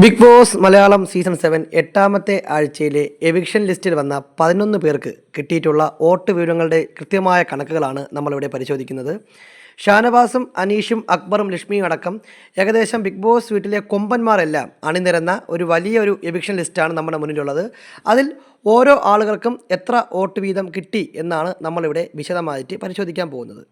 Big boss Malayalam season 7 എട്ടാമത്തെ ആഴ്ചയിലെ eviction ലിസ്റ്റിൽ വന്ന 11 പേർക്ക് കിട്ടിയിട്ടുള്ള വോട്ട് വിവരങ്ങളുടെ കൃത്യമായ കണക്കുകളാണ് നമ്മളിവിടെ പരിശോധിക്കുന്നത്. ഷാനവാസും അനീഷും അക്ബറും ലക്ഷ്മിയും അടക്കം ഏകദേശം ബിഗ് ബോസ് വീട്ടിലെ കൊമ്പന്മാരെല്ലാം അണിനിരന്ന ഒരു വലിയൊരു എവിക്ഷൻ ലിസ്റ്റാണ് നമ്മുടെ മുന്നിലുള്ളത്. അതിൽ ഓരോ ആളുകൾക്കും എത്ര വോട്ട് വീതം കിട്ടി എന്നാണ് നമ്മളിവിടെ വിശദമായിട്ട് പരിശോധിക്കാൻ പോകുന്നത്.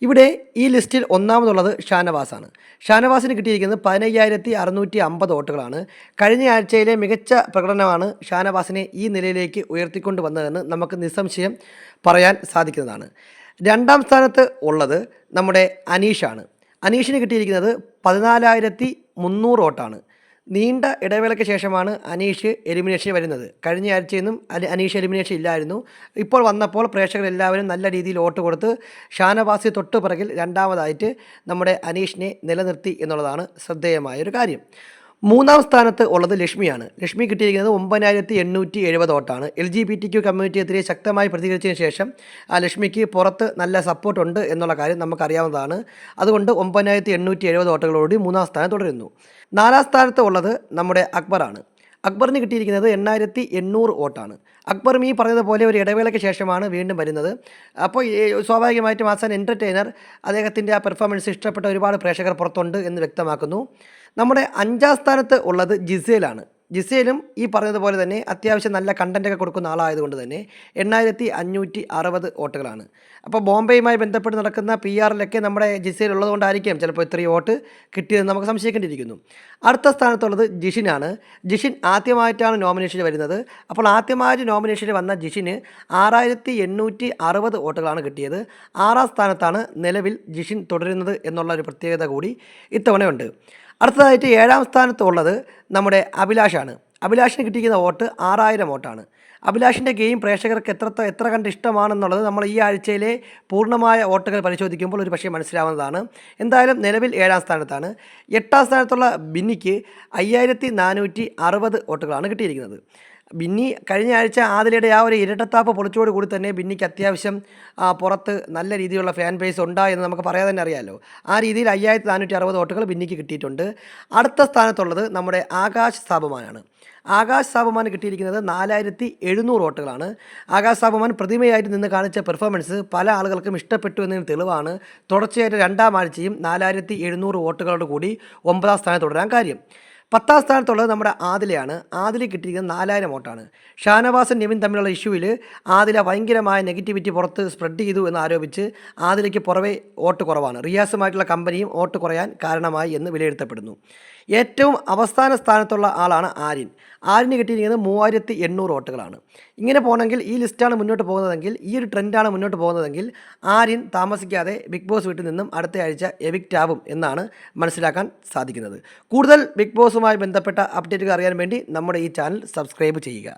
ഇവിടെ ഈ ലിസ്റ്റിൽ ഒന്നാമതുള്ളത് ഷാനവാസാണ്. ഷാനവാസിന് കിട്ടിയിരിക്കുന്നത് 15,650 വോട്ടുകളാണ്. കഴിഞ്ഞ ആഴ്ചയിലെ മികച്ച പ്രകടനമാണ് ഷാനവാസിനെ ഈ നിലയിലേക്ക് ഉയർത്തിക്കൊണ്ട് വന്നതെന്ന് നമുക്ക് നിസ്സംശയം പറയാൻ സാധിക്കുന്നതാണ്. രണ്ടാം സ്ഥാനത്ത് ഉള്ളത് നമ്മുടെ അനീഷാണ്. അനീഷിന് കിട്ടിയിരിക്കുന്നത് 14,300 വോട്ടാണ്. നീണ്ട ഇടവേളയ്ക്ക് ശേഷമാണ് അനീഷ് എലിമിനേഷൻ വരുന്നത്. കഴിഞ്ഞ ആഴ്ചയൊന്നും അനീഷ് എലിമിനേഷൻ ഇല്ലായിരുന്നു. ഇപ്പോൾ വന്നപ്പോൾ പ്രേക്ഷകരെല്ലാവരും നല്ല രീതിയിൽ വോട്ട് കൊടുത്ത് ഷാനവാസി തൊട്ട് പിറകിൽ രണ്ടാമതായിട്ട് നമ്മുടെ അനീഷിനെ നിലനിർത്തി എന്നുള്ളതാണ് ശ്രദ്ധേയമായൊരു കാര്യം. മൂന്നാം സ്ഥാനത്ത് ഉള്ളത് ലക്ഷ്മിയാണ്. ലക്ഷ്മി കിട്ടിയിരിക്കുന്നത് 9,870 വോട്ടാണ്. LGBTQ കമ്മ്യൂണിറ്റിയെതിരെ ശക്തമായി പ്രതികരിച്ചതിന് ശേഷം ലക്ഷ്മിക്ക് പുറത്ത് നല്ല സപ്പോർട്ടുണ്ട് എന്നുള്ള കാര്യം നമുക്കറിയാവുന്നതാണ്. അതുകൊണ്ട് 9,870 വോട്ടുകളോടുകൂടി മൂന്നാം സ്ഥാനം തുടരുന്നു. നാലാം സ്ഥാനത്ത് ഉള്ളത് നമ്മുടെ അക്ബറാണ്. അക്ബറിന് കിട്ടിയിരിക്കുന്നത് 8,800 വോട്ടാണ്. അക്ബറും ഈ പറഞ്ഞതുപോലെ ഒരു ഇടവേളയ്ക്ക് ശേഷമാണ് വീണ്ടും വരുന്നത്. അപ്പോൾ സ്വാഭാവികമായിട്ടും ആസ് ആൻ എൻ്റർടൈനർ അദ്ദേഹത്തിൻ്റെ ആ പെർഫോമൻസ് ഇഷ്ടപ്പെട്ട ഒരുപാട് പ്രേക്ഷകർ പുറത്തുണ്ട് എന്ന് വ്യക്തമാക്കുന്നു. നമ്മുടെ അഞ്ചാം സ്ഥാനത്ത് ഉള്ളത് ജിസേലാണ്. ജിസേലും ഈ പറഞ്ഞതുപോലെ തന്നെ അത്യാവശ്യം നല്ല കണ്ടൻറ്റൊക്കെ കൊടുക്കുന്ന ആളായതുകൊണ്ട് തന്നെ 8,560 വോട്ടുകളാണ്. അപ്പോൾ ബോംബെയുമായി ബന്ധപ്പെട്ട് നടക്കുന്ന PR-ലൊക്കെ നമ്മുടെ ജിസേൽ ഉള്ളതുകൊണ്ടായിരിക്കാം ചിലപ്പോൾ ഇത്രയും വോട്ട് കിട്ടിയതെന്ന് നമുക്ക് സംശയിക്കേണ്ടിയിരിക്കുന്നു. അടുത്ത സ്ഥാനത്തുള്ളത് ജിഷിനാണ്. ജിഷിൻ ആദ്യമായിട്ടാണ് നോമിനേഷന് വരുന്നത്. അപ്പോൾ ആദ്യമായിട്ട് നോമിനേഷന് വന്ന ജിഷിന് 6,860 വോട്ടുകളാണ് കിട്ടിയത്. ആറാം സ്ഥാനത്താണ് നിലവിൽ ജിഷിൻ തുടരുന്നത് എന്നുള്ള ഒരു പ്രത്യേകത കൂടി ഇത്തവണയുണ്ട്. അടുത്തതായിട്ട് ഏഴാം സ്ഥാനത്തുള്ളത് നമ്മുടെ അഭിലാഷാണ്. അഭിലാഷിന് കിട്ടിയിരിക്കുന്ന വോട്ട് 6,000 വോട്ടാണ്. അഭിലാഷിൻ്റെ ഗെയിം പ്രേക്ഷകർക്ക് എത്ര കണ്ട് ഇഷ്ടമാണെന്നുള്ളത് നമ്മൾ ഈ ആഴ്ചയിലെ പൂർണ്ണമായ വോട്ടുകൾ പരിശോധിക്കുമ്പോൾ ഒരു പക്ഷേ മനസ്സിലാവുന്നതാണ്. എന്തായാലും നിലവിൽ ഏഴാം സ്ഥാനത്താണ്. എട്ടാം സ്ഥാനത്തുള്ള ബിന്നിക്ക് 5,460 വോട്ടുകളാണ് കിട്ടിയിരിക്കുന്നത്. ബിന്നി കഴിഞ്ഞ ആഴ്ച ആദിലയുടെ ആ ഒരു ഇരട്ടത്താപ്പ് പൊളിച്ചോട് കൂടി തന്നെ ബിന്നിക്ക് അത്യാവശ്യം പുറത്ത് നല്ല രീതിയിലുള്ള ഫാൻ ബേസ് ഉണ്ടായെന്ന് നമുക്ക് പറയാതെ തന്നെ അറിയാമല്ലോ. ആ രീതിയിൽ 5,460 വോട്ടുകൾ ബിന്നിക്ക് കിട്ടിയിട്ടുണ്ട്. അടുത്ത സ്ഥാനത്തുള്ളത് നമ്മുടെ ആകാശ് സാബുമാനാണ്. ആകാശ് സാബുമാൻ കിട്ടിയിരിക്കുന്നത് 4,700 വോട്ടുകളാണ്. ആകാശ് സാബുമാൻ പ്രതിമയായിട്ട് നിന്ന് കാണിച്ച പെർഫോമൻസ് പല ആളുകൾക്കും ഇഷ്ടപ്പെട്ടു എന്നതിന് തെളിവാണ് തുടർച്ചയായിട്ട് രണ്ടാം ആഴ്ചയും 4,700 വോട്ടുകളോട് കൂടി 9ാം സ്ഥാനത്ത് തുടരാൻ കാര്യം. 10ാം സ്ഥാനത്തുള്ളത് നമ്മുടെ ആദിലയാണ്. ആദില കിട്ടിയിരിക്കുന്നത് 4,000 വോട്ടാണ്. ഷാനവാസും നിവിൻ തമ്മിലുള്ള ഇഷ്യൂവിൽ ആദില ഭയങ്കരമായ നെഗറ്റിവിറ്റി പുറത്ത് സ്പ്രെഡ് ചെയ്തു എന്ന് ആരോപിച്ച് ആദിലയ്ക്ക് പുറമെ വോട്ട് കുറവാണ്. റിയാസുമായിട്ടുള്ള കമ്പനിയും വോട്ട് കുറയാൻ കാരണമായി എന്ന് വിലയിരുത്തപ്പെടുന്നു. ഏറ്റവും അവസാന സ്ഥാനത്തുള്ള ആളാണ് ആര്യൻ. ആര്യന് കിട്ടിയിരിക്കുന്നത് 3,800 വോട്ടുകളാണ്. ഇങ്ങനെ പോകണമെങ്കിൽ ഈ ലിസ്റ്റാണ് മുന്നോട്ട് പോകുന്നതെങ്കിൽ, ഈ ഒരു ട്രെൻഡാണ് മുന്നോട്ട് പോകുന്നതെങ്കിൽ ആര്യൻ താമസിക്കാതെ ബിഗ് ബോസ് വീട്ടിൽ നിന്നും അടുത്ത ആഴ്ച എവിക്റ്റ് ആവും എന്നാണ് മനസ്സിലാക്കാൻ സാധിക്കുന്നത്. കൂടുതൽ ബിഗ് ബോസുമായി ബന്ധപ്പെട്ട അപ്ഡേറ്റുകൾ അറിയാൻ വേണ്ടി നമ്മുടെ ഈ ചാനൽ സബ്സ്ക്രൈബ് ചെയ്യുക.